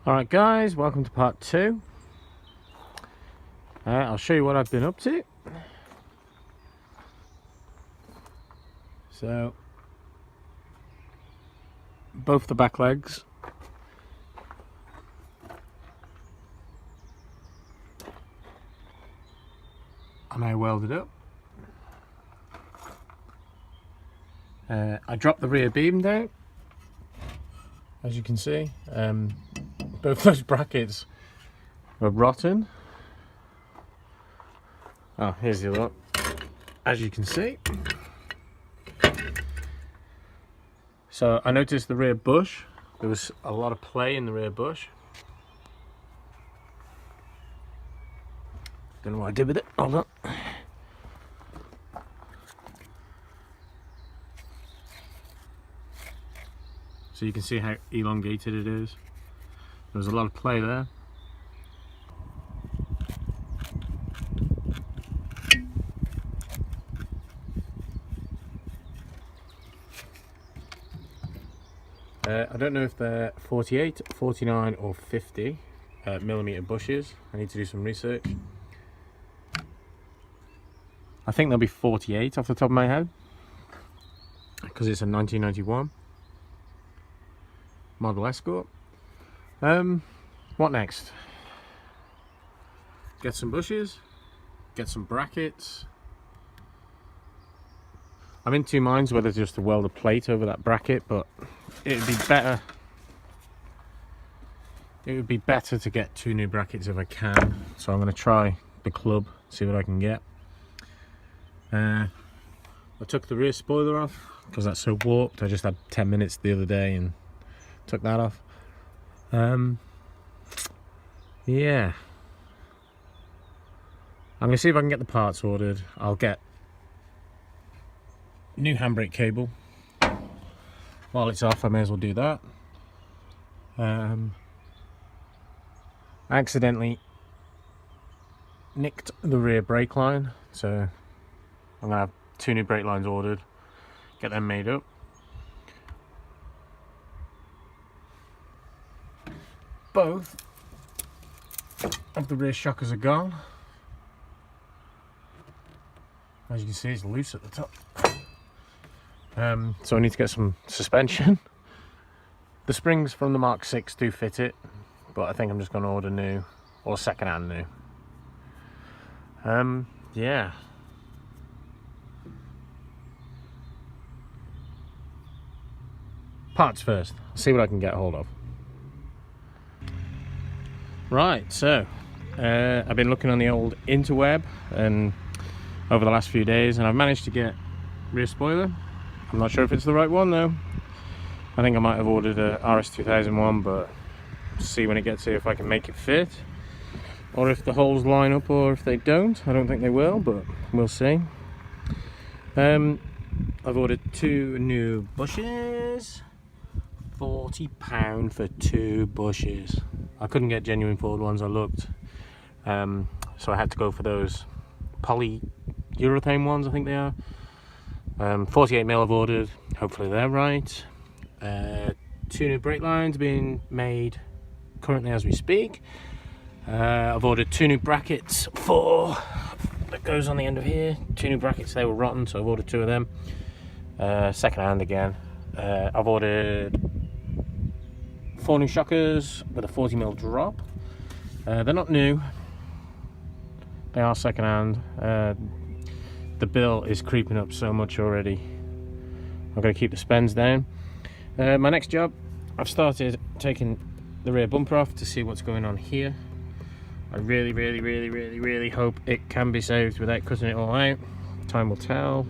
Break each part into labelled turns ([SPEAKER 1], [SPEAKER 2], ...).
[SPEAKER 1] Alright guys, welcome to part 2. I'll show you what I've been up to. So, both the back legs are now welded up. I dropped the rear beam down, as you can see. Both those brackets are rotten. Oh, here's the other one. As you can see. So I noticed the rear bush. There was a lot of play in the rear bush. Don't know what I did with it. Hold on. So you can see how elongated it is. There was a lot of play there. I don't know if they're 48, 49 or 50 millimeter bushes. I need to do some research. I think they'll be 48 off the top of my head, because it's a 1991 model Escort. What next? Get some bushes, get some brackets. I'm in two minds whether just to weld a plate over that bracket, but it would be better. It would be better to get two new brackets if I can. So I'm going to try the club, see what I can get. I took the rear spoiler off because that's so warped. I just had 10 minutes the other day and took that off. Yeah, I'm gonna see if I can get the parts ordered. I'll get new handbrake cable while it's off. I may as well do that. I accidentally nicked the rear brake line, so I'm gonna have two new brake lines ordered, get them made up. Both of the rear shockers are gone. As you can see, it's loose at the top. So I need to get some suspension. The springs from the Mark 6 do fit it, but I think I'm just going to order new or second-hand new. Yeah. Parts first. See what I can get hold of. Right, so I've been looking on the old interweb and over the last few days, and I've managed to get rear spoiler. I'm not sure if it's the right one though. I think I might have ordered a RS2001, but see when it gets here if I can make it fit, or if the holes line up, or if they don't. I don't think they will, but we'll see. I've ordered two new bushes. £40 for two bushes. I couldn't get genuine Ford ones, I looked. So I had to go for those polyurethane ones, I think they are. 48mm I've ordered, hopefully they're right. Two new brake lines being made currently as we speak. I've ordered two new brackets that goes on the end of here. Two new brackets, they were rotten, so I've ordered two of them. Second hand again. I've ordered 4 new shockers with a 40mm drop. They're not new, they are second hand. The bill is creeping up so much already. I've got to keep the spends down. My next job, I've started taking the rear bumper off to see what's going on here. I really hope it can be saved without cutting it all out. Time will tell.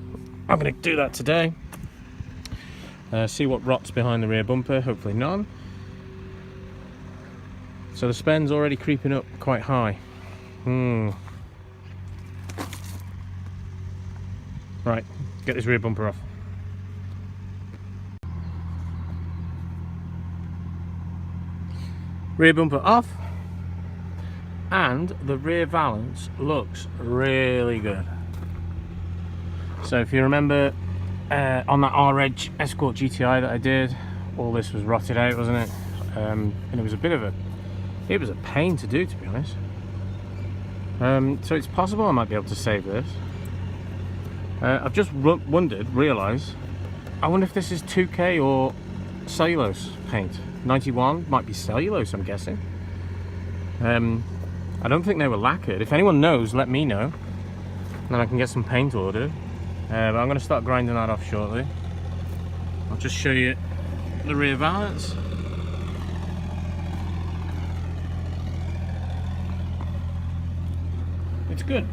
[SPEAKER 1] I'm going to do that today. See what rots behind the rear bumper, hopefully none. So the spen's already creeping up quite high. Right, get this rear bumper off. Rear bumper off, and the rear valance looks really good. So if you remember on that R-Edge Escort GTI that I did, all this was rotted out, wasn't it? And it was a bit of a It was a pain to do, to be honest. So it's possible I might be able to save this. I've just realised, I wonder if this is 2K or cellulose paint. 91 might be cellulose, I'm guessing. I don't think they were lacquered. If anyone knows, let me know. Then I can get some paint ordered. But I'm going to start grinding that off shortly. I'll just show you the rear valance. It's good.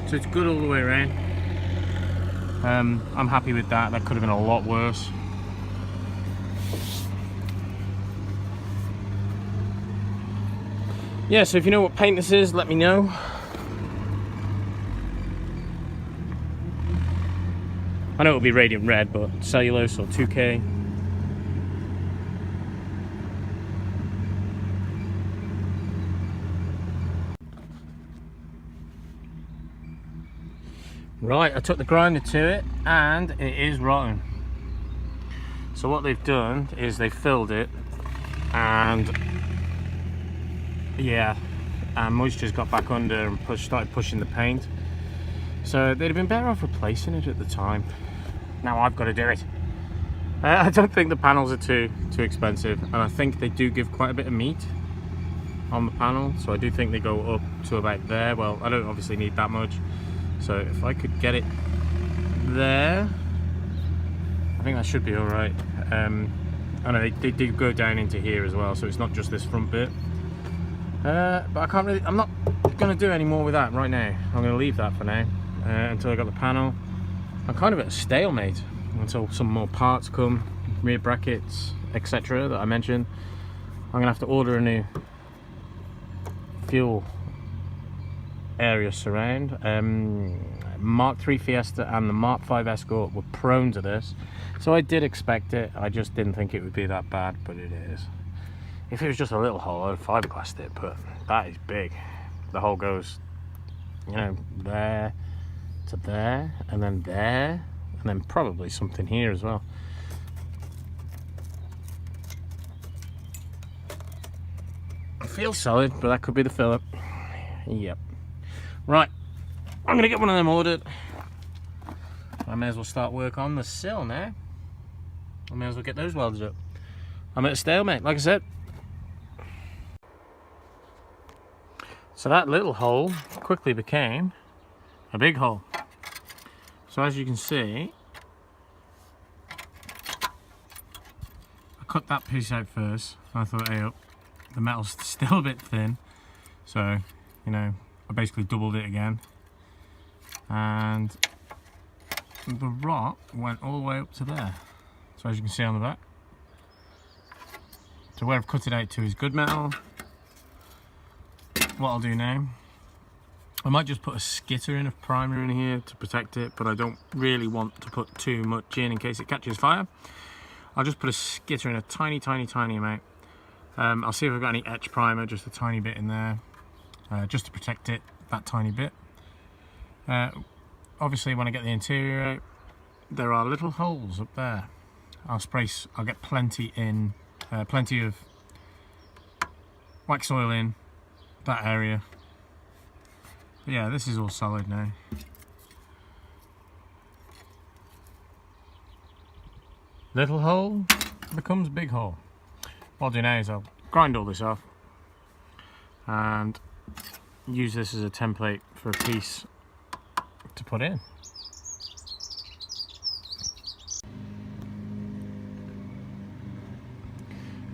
[SPEAKER 1] So it's good all the way around. I'm happy with that. That could have been a lot worse. Yeah, so if you know what paint this is, let me know. I know it'll be radiant red, but cellulose or 2K. Right, I took the grinder to it and it is rotten. So what they've done is they filled it and yeah, and moisture's got back under and started pushing the paint. So they'd have been better off replacing it at the time. Now I've got to do it. I don't think the panels are too expensive, and I think they do give quite a bit of meat on the panel, so I do think they go up to about there. Well, I don't obviously need that much, so if I could get it there, I think that should be all right. I know they do go down into here as well, so it's not just this front bit. But I can't really, I'm not going to do any more with that right now. I'm going to leave that for now until I got the panel. I'm kind of at a stalemate until some more parts come, rear brackets, etc. that I mentioned. I'm going to have to order a new fuel area surround. Mark III Fiesta and the Mark V Escort were prone to this, so I did expect it. I just didn't think it would be that bad, but it is. If it was just a little hole, I'd fiberglassed it, but that is big. The hole goes, you know, there to there, and then probably something here as well. It feels solid, but that could be the filler. Yep. Right, I'm gonna get one of them ordered. I may as well start work on the sill now. I may as well get those welded up. I'm at a stalemate, like I said. So that little hole quickly became a big hole. So as you can see, I cut that piece out first. I thought, hey, the metal's still a bit thin. So, you know, I basically doubled it again. And the rot went all the way up to there. So as you can see on the back. So where I've cut it out to is good metal. What I'll do now, I might just put a skitter in of primer in here to protect it, but I don't really want to put too much in case it catches fire. I'll just put a skitter in a tiny amount. I'll see if I've got any etch primer, just a tiny bit in there, just to protect it, that tiny bit. Obviously when I get the interior out, there are little holes up there. I'll get plenty of wax oil in that area. But yeah, this is all solid now. Little hole becomes big hole. What I'll do now is I'll grind all this off and use this as a template for a piece to put in.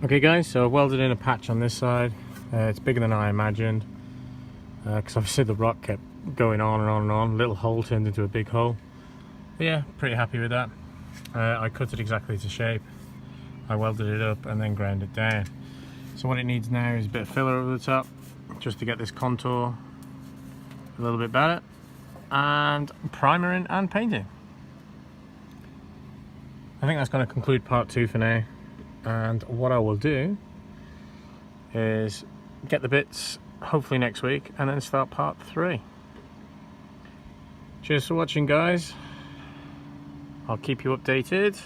[SPEAKER 1] Okay guys, so I've welded in a patch on this side. It's bigger than I imagined, because obviously the rot kept going on and on and on. Little hole turned into a big hole. But yeah, pretty happy with that. I cut it exactly to shape. I welded it up and then ground it down. So what it needs now is a bit of filler over the top, just to get this contour a little bit better, and primering and painting. I think that's going to conclude part 2 for now. And what I will do is get the bits hopefully next week and then start part 3. Cheers for watching guys. I'll keep you updated.